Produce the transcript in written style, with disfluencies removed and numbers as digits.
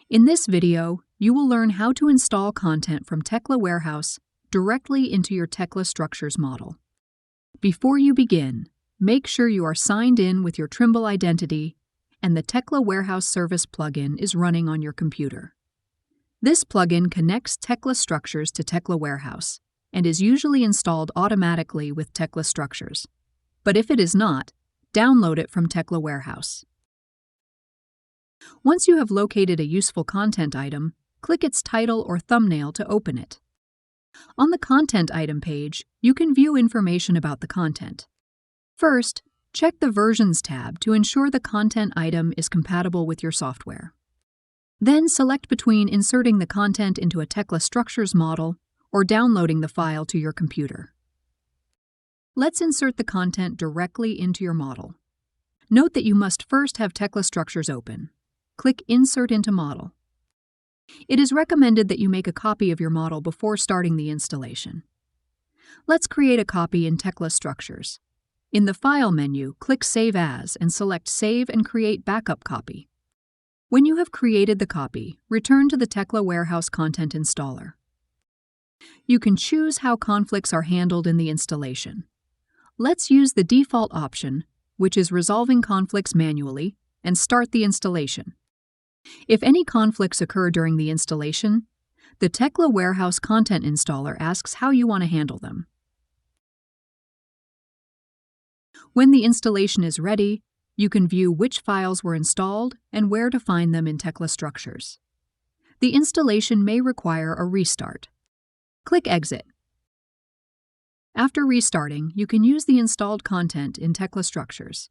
In this video, you will learn how to install content from Tekla Warehouse directly into your Tekla Structures model. Before you begin, make sure you are signed in with your Trimble identity and the Tekla Warehouse Service plugin is running on your computer. This plugin connects Tekla Structures to Tekla Warehouse and is usually installed automatically with Tekla Structures. But if it is not, download it from Tekla Warehouse. Once you have located a useful content item, click its title or thumbnail to open it. On the Content Item page, you can view information about the content. First, check the Versions tab to ensure the content item is compatible with your software. Then select between inserting the content into a Tekla Structures model or downloading the file to your computer. Let's insert the content directly into your model. Note that you must first have Tekla Structures open. Click Insert into Model. It is recommended that you make a copy of your model before starting the installation. Let's create a copy in Tekla Structures. In the File menu, click Save As and select Save and Create Backup Copy. When you have created the copy, return to the Tekla Warehouse Content Installer. You can choose how conflicts are handled in the installation. Let's use the default option, which is Resolving Conflicts Manually, and start the installation. If any conflicts occur during the installation, the Tekla Warehouse Content Installer asks how you want to handle them. When the installation is ready, you can view which files were installed and where to find them in Tekla Structures. The installation may require a restart. Click Exit. After restarting, you can use the installed content in Tekla Structures.